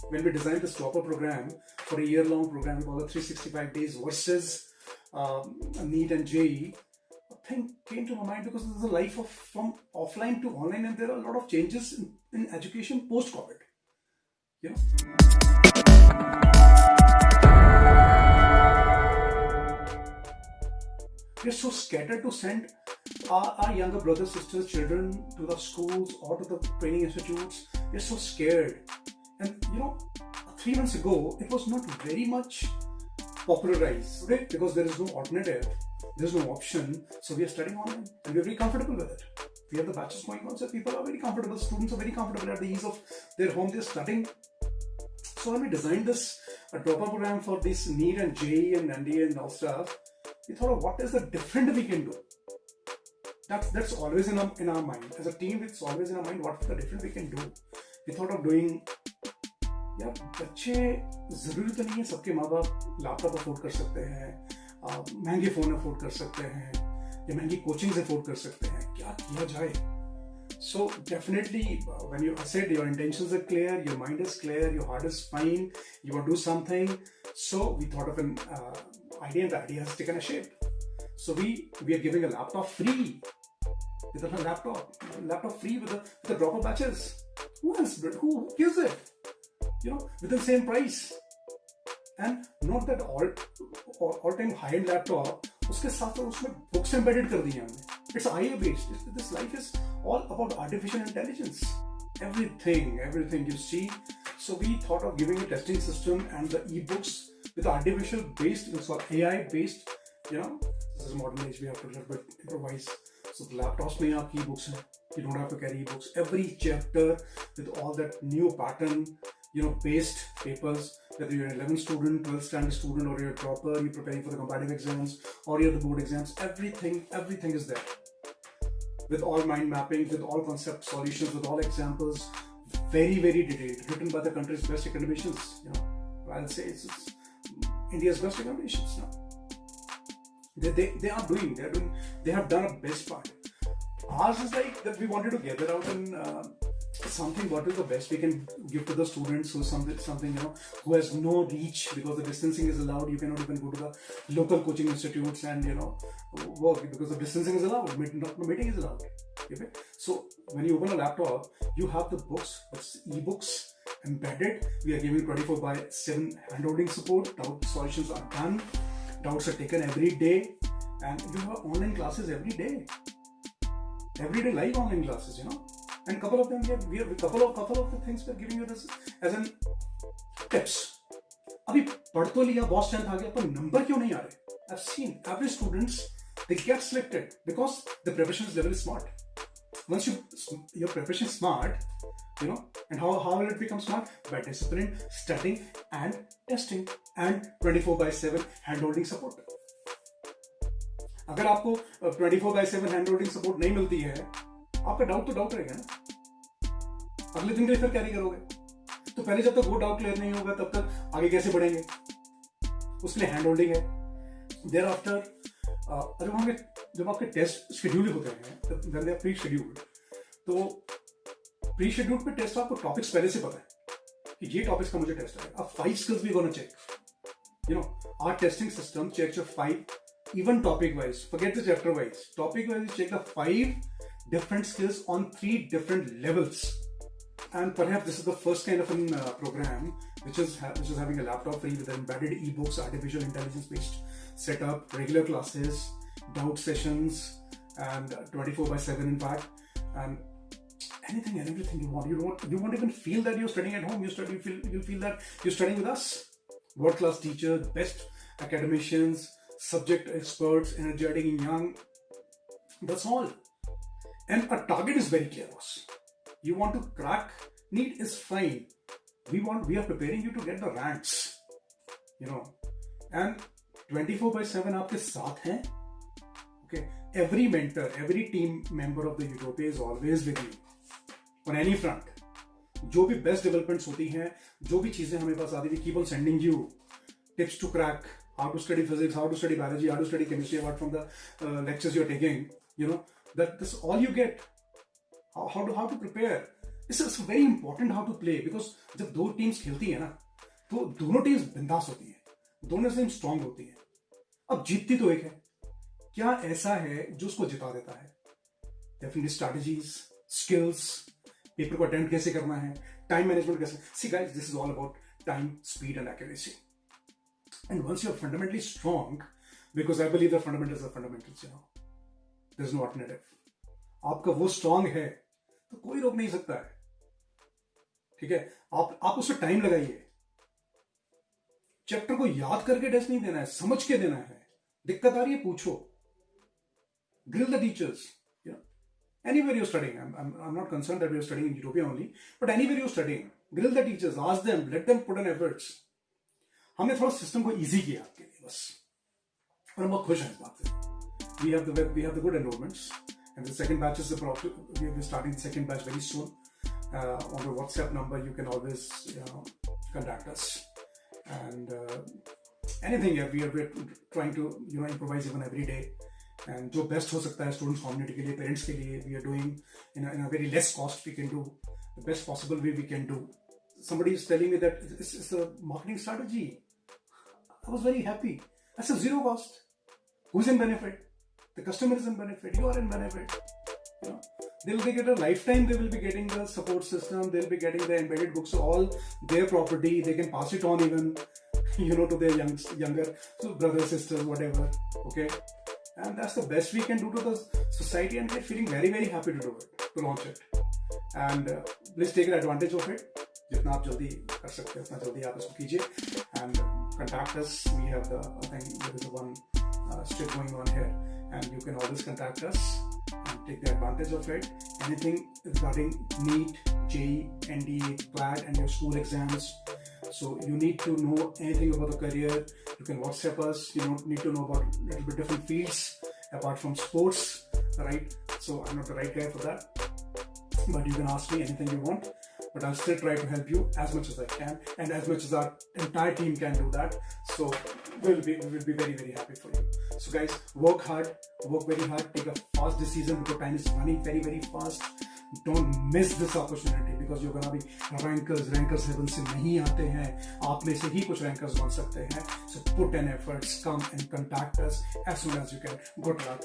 when we designed this Dropper program for a year-long program, we call it 365 days versus NEET and JEE, a thing came to my mind because this is a life of from offline to online, and there are a lot of changes in education post-COVID. You know. We're so scattered to send our younger brothers, sisters, children to the schools or to the training institutes. We're so scared. And 3 months ago, it was not very much popularized today because there is no alternative, there's no option. So we are studying online and we're very comfortable with it. We have the batches going on, so people are very comfortable, students are very comfortable at the ease of their home, they're studying. So when we designed this Dropper program for this NEET and JEE and NDA and all stuff, we thought of what is the different we can do. That's always in our mind. As a team, it's always in our mind what is the different we can do. We thought of doing, यार बच्चे जरूरी तो नहीं है सबके माँ बाप laptop afford कर सकते हैं, महंगे फोन अफोर्ड कर सकते हैं या महंगी कोचिंग अफोर्ड कर सकते हैं, क्या किया जाए? So definitely when you said your intentions are clear, your mind is clear, your heart is fine, you want to do something. So we thought of an idea, and the idea has taken a shape. So we are giving a laptop free. With a laptop free with the Dropper batches. Who gives it? With the same price. And not that all-time high-end laptop, उसके साथ उसमें books embedded कर दी हैं हमने. It's IA based. This life is all about artificial intelligence. Everything you see. So we thought of giving a testing system and the ebooks with artificial based, it's all AI based. This is modern age. We have to little bit improvise. So the laptops में आपकी ebooks हैं. You don't have to carry ebooks. Every chapter with all that new pattern, based papers. Whether you're an 11th student, 12th standard student, or you're a dropper, you're preparing for the competitive exams, or you're the board exams. Everything is there. With all mind mappings, with all concept solutions, with all examples, very, very detailed, written by the country's best academicians. I'll say it's India's best academicians. They have done a best part. Ours is like that we wanted to gather out and something what is the best we can give to the students who something who has no reach because the distancing is allowed. You cannot even go to the local coaching institutes and work because the distancing is allowed. Meeting is allowed. Okay? So when you open a laptop, you have the books, ebooks embedded. We are giving 24/7 handholding support. Doubt solutions are done. Doubts are taken every day, and you have online classes every day live online classes. And couple of them we have couple of the things we're giving you as an tips. अभी पढ़ तो लिया, बहुत strength आ गया, पर number क्यों नहीं आ रहे? I've seen average students, they get selected because the preparation level is smart. Once your preparation is smart, and how will it become smart? By discipline, studying and testing and 24/7 handholding support. अगर आपको 24/7 handholding support नहीं मिलती है, आपका doubt तो doubt रहेगा ना, अगले दिन के लिए फिर कैरी करोगे. तो पहले जब तक वो डाउट क्लियर नहीं होगा तब तक आगे कैसे बढ़ेंगे? उसके लिए हैंड होल्डिंग है. देयर आफ्टर जब आपके टेस्ट शेड्यूल होते हैं, प्री शेड्यूल्ड, तो प्री शेड्यूल्ड पे टेस्ट आपको टॉपिक्स पहले से पता है कि ये टॉपिक्स का मुझे टेस्ट है. अब 5 skills we gonna check. Our testing system checks your 5 even topic wise. Forget the chapter wise. Topic wise, you check the 5 different skills on 3 different levels. And perhaps this is the first kind of a program which is having a laptop free with embedded ebooks, artificial intelligence based setup, regular classes, doubt sessions, and 24/7 in fact, and anything and everything you want. You won't even feel that you're studying at home. You feel that you're studying with us. World class teachers, best academicians, subject experts, energetic and young. That's all. And our target is very clear, boss. You want to crack NEET is fine. We are preparing you to get the ranks. And 24/7 आपके साथ हैं. Okay. Every mentor, every team member of the Utopia is always with you on any front. जो भी best developments होती हैं, जो भी चीजें हमें पास आती है, keep on sending you tips to crack, how to study physics, how to study biology, how to study chemistry, apart from the lectures you're taking. That's all you get. How to prepare. It's very important how to play, because जब दो teams खेलती है ना तो दोनों teams बिंदास होती है, दोनों टीम स्ट्रांग होती है। अब जीतती तो एक है, क्या ऐसा है जो उसको जिता देता है? डेफिनेटली स्ट्रैटेजीज, स्किल्स, पेपर को अटेम्प्ट कैसे करना है, टाइम मैनेजमेंट कैसे। See guys, this is all about time, speed and accuracy. And once you are fundamentally strong, because I believe the fundamentals are fundamentals, you know, there is no alternative. आपका वो strong है तो कोई रोक नहीं सकता है, ठीक है? आप उससे टाइम लगाइए, चैप्टर को याद करके टेस्ट नहीं देना है, समझ के देना है। दिक्कत आ रही है, पूछो, grill the teachers, you know, anywhere you're studying. I'm not concerned that you're studying in Utopia only, but anywhere you're studying, grill the teachers, ask them, let them put in efforts. हमने थोड़ा system को easy किया आपके लिए बस, और हम बहुत खुश हैं इस बात से। We have the good enrollments, and the second batch is we're starting the second batch very soon. On the WhatsApp number, you can always contact us, and anything. Yeah, we're trying to improvise even every day. And जो best हो सकता है students community के लिए, parents के लिए, we are doing in a very less cost, we can do the best possible way we can do. Somebody is telling me that it's a marketing strategy. I was very happy. That's a zero cost. Who's in benefit? The customer is in benefit. You are in benefit. You know, they will get a lifetime. They will be getting the support system. They will be getting the embedded books, all their property. They can pass it on even, to their younger brothers, sisters, whatever. Okay. And that's the best we can do to the society, and we're feeling very, very happy to do it, to launch it. And please take advantage of it. जितना आप जल्दी कर सकते हैं उतना जल्दी आप इसको कीजिए, and contact us. We have I think there is one strip going on here, and you can always contact us and take the advantage of it. Anything regarding NEET, JEE, NDA, CLAT, and your school exams. So you need to know anything about the career, you can WhatsApp us. You don't need to know about a little bit different fields apart from sports, right? So I'm not the right guy for that, but you can ask me anything you want, but I'll still try to help you as much as I can, and as much as our entire team can do that. So we will be very, very happy for you. So guys, work hard, work very hard, take a fast decision because time is running very, very fast. Don't miss this opportunity because you're gonna be rankers heaven से नहीं आते हैं, आप में से ही कुछ rankers बन सकते हैं. So put in efforts, come and contact us as soon as you can. Good luck.